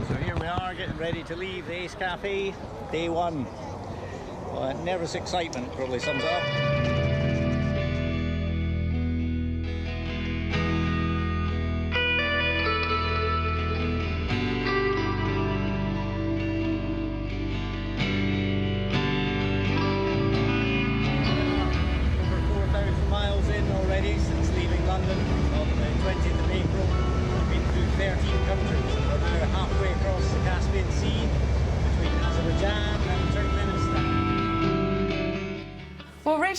So here we are getting ready to leave the Ace Cafe, day one. Nervous excitement probably sums it up.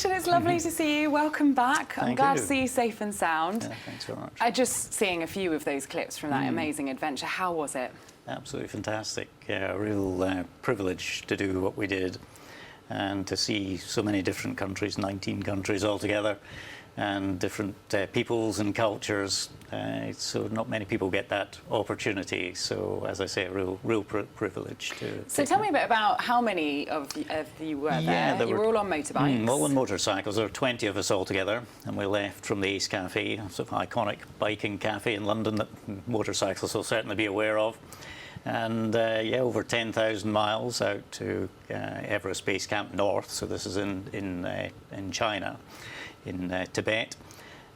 It's lovely to see you. Welcome back. I'm glad to see you safe and sound. Yeah, thanks very much. Just seeing a few of those clips from that amazing adventure. How was it? Absolutely fantastic. A real privilege to do what we did and to see so many different countries, 19 countries altogether, and different peoples and cultures. So not many people get that opportunity. So as I say, a real privilege to. So tell me a bit about how many of you were there. You were all on motorbikes. All on motorcycles. There were 20 of us all together, and we left from the Ace Cafe, a sort of iconic biking cafe in London that motorcyclists will certainly be aware of. And over 10,000 miles out to Everest Base Camp North. So this is in China, in Tibet,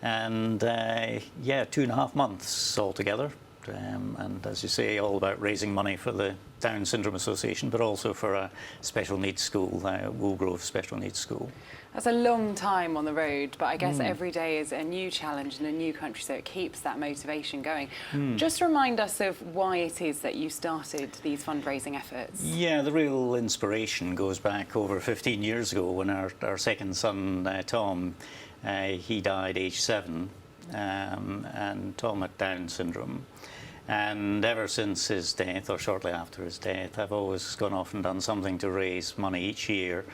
and 2.5 months altogether. And as you say, all about raising money for the Down Syndrome Association, but also for a special needs school, Woolgrove Special Needs School. That's a long time on the road, but I guess every day is a new challenge in a new country, so it keeps that motivation going. Just remind us of why it is that you started these fundraising efforts. Yeah, the real inspiration goes back over 15 years ago when our second son, Tom, he died age 7, and Tom had Down syndrome. And ever since his death, or shortly after his death, I've always gone off and done something to raise money each year,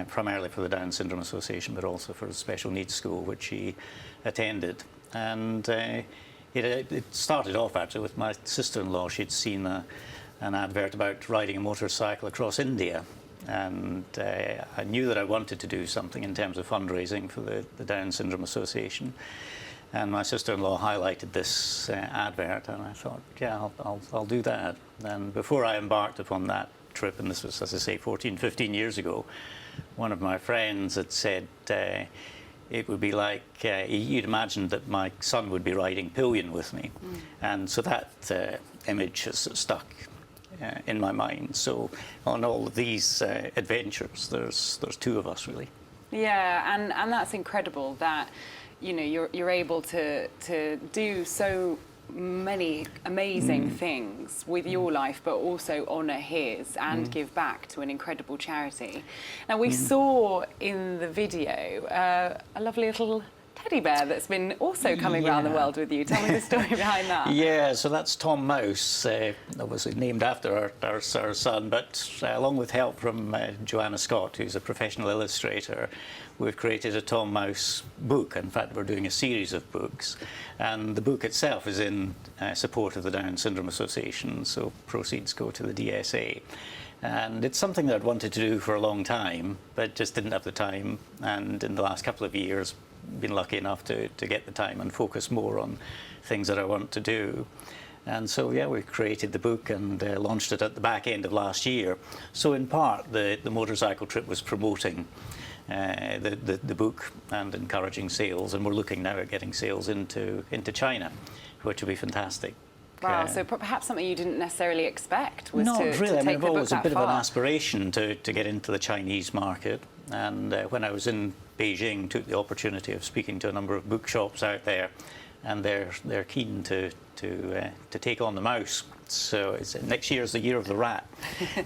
primarily for the Down Syndrome Association, but also for the special needs school, which he attended. And it started off actually with my sister-in-law. She'd seen an advert about riding a motorcycle across India. And I knew that I wanted to do something in terms of fundraising for the Down Syndrome Association. And my sister-in-law highlighted this advert, and I thought, yeah, I'll do that. And before I embarked upon that trip, and this was, as I say, 14, 15 years ago, one of my friends had said it would be like, you'd imagined that my son would be riding pillion with me. And so that image has stuck in my mind. So on all of these adventures, there's 2 of us, really. Yeah, and that's incredible that you're able to do so many amazing things with your life, but also honour his and give back to an incredible charity. Now, we saw in the video a lovely little teddy bear that's been also coming around the world with you. Tell me the story behind that. Yeah, so that's Tom Mouse, obviously named after our son, but along with help from Joanna Scott, who's a professional illustrator, we've created a Tom Mouse book. In fact, we're doing a series of books, and the book itself is in support of the Down Syndrome Association, so proceeds go to the DSA. And it's something that I'd wanted to do for a long time, but just didn't have the time, and in the last couple of years been lucky enough to get the time and focus more on things that I want to do. And so, yeah, we created the book and launched it at the back end of last year. So in part, the motorcycle trip was promoting the book and encouraging sales, and we're looking now at getting sales into China, which will be fantastic. Wow, so perhaps something you didn't necessarily expect was Not to really. I mean, I've always a bit far. of an aspiration to get into the Chinese market, and when I was in Beijing, took the opportunity of speaking to a number of bookshops out there, and they're keen to take on the mouse. So next year is the year of the rat,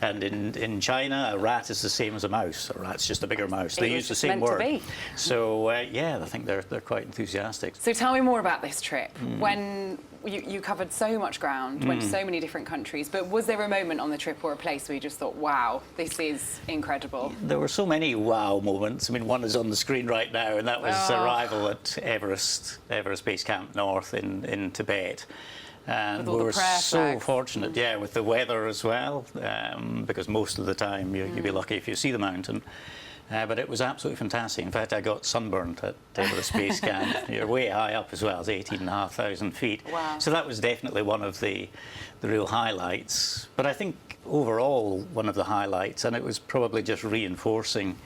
and in China, a rat is the same as a mouse. A rat's just a bigger mouse. They use the same word. So yeah, I think they're quite enthusiastic. So tell me more about this trip. When you covered so much ground, went to so many different countries, but was there a moment on the trip or a place where you just thought, wow, this is incredible? There were so many wow moments. I mean, one is on the screen right now, and that was arrival at Everest Base Camp North in Tibet. And we were so fortunate, yeah, with the weather as well, because most of the time you'd be lucky if you see the mountain. But it was absolutely fantastic. In fact, I got sunburnt at Everest Base Camp. You're way high up as well, it's 18,500 feet. Wow. So that was definitely one of the real highlights. But I think overall, one of the highlights, and it was probably just reinforcing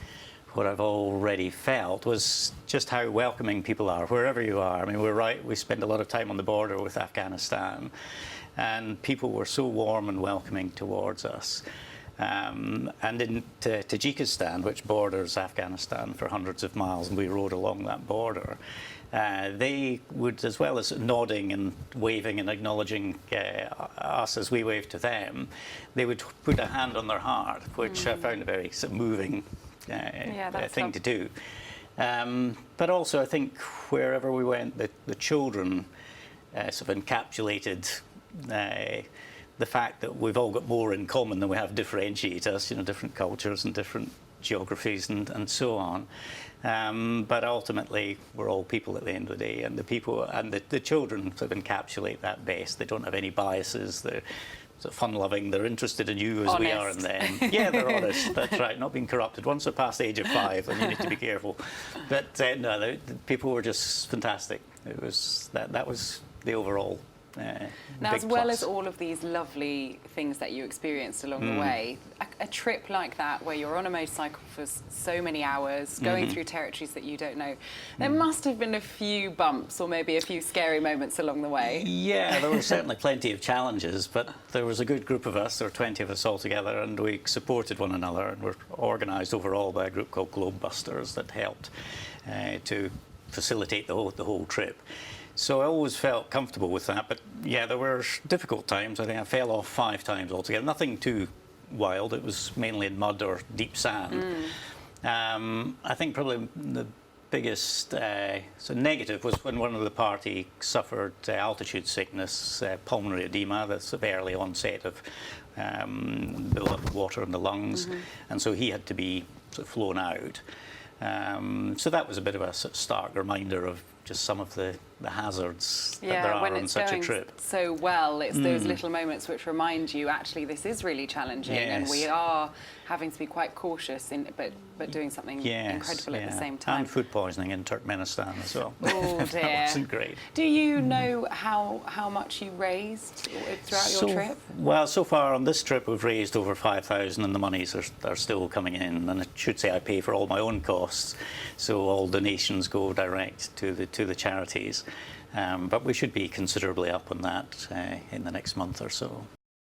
what I've already felt, was just how welcoming people are, wherever you are. I mean, we're right, we spend a lot of time on the border with Afghanistan, and people were so warm and welcoming towards us. And in Tajikistan, which borders Afghanistan for hundreds of miles, and we rode along that border, they would, as well as nodding and waving and acknowledging us as we waved to them, they would put a hand on their heart, which I found a very sort of moving thing to do. But also, I think wherever we went, the children sort of encapsulated the fact that we've all got more in common than we have differentiate us, you know, different cultures and different geographies and so on. But ultimately, we're all people at the end of the day, and the people and the children sort of encapsulate that best. They don't have any biases. They're sort of fun-loving. They're interested in you as honest. We are in them. Yeah, they're honest. That's right. Not being corrupted. Once they're past the age of 5, then you need to be careful. But no, the people were just fantastic. It was that was the overall. Now, as well plus. as all of these lovely things that you experienced along the way, a trip like that where you're on a motorcycle for so many hours, going through territories that you don't know, there must have been a few bumps or maybe a few scary moments along the way. Yeah, there were certainly plenty of challenges, but there was a good group of us, there were 20 of us all together, and we supported one another, and were organised overall by a group called Globebusters that helped to facilitate the whole trip. So I always felt comfortable with that, but yeah, there were difficult times. I think I fell off 5 times altogether. Nothing too wild. It was mainly in mud or deep sand. I think probably the biggest negative was when one of the party suffered altitude sickness, pulmonary edema, that's a early onset of build-up of water in the lungs, and so he had to be sort of flown out. So that was a bit of a sort of stark reminder of just some of the hazards that there are on such a trip. So well, it's those little moments which remind you actually this is really challenging, and we are having to be quite cautious but doing something incredible at the same time. And food poisoning in Turkmenistan as well. Oh dear. That wasn't great. Do you know how much you raised throughout your trip? Well, so far on this trip we've raised over 5,000, and the monies are still coming in. And I should say I pay for all my own costs, so all donations go direct to the charities. But we should be considerably up on that in the next month or so.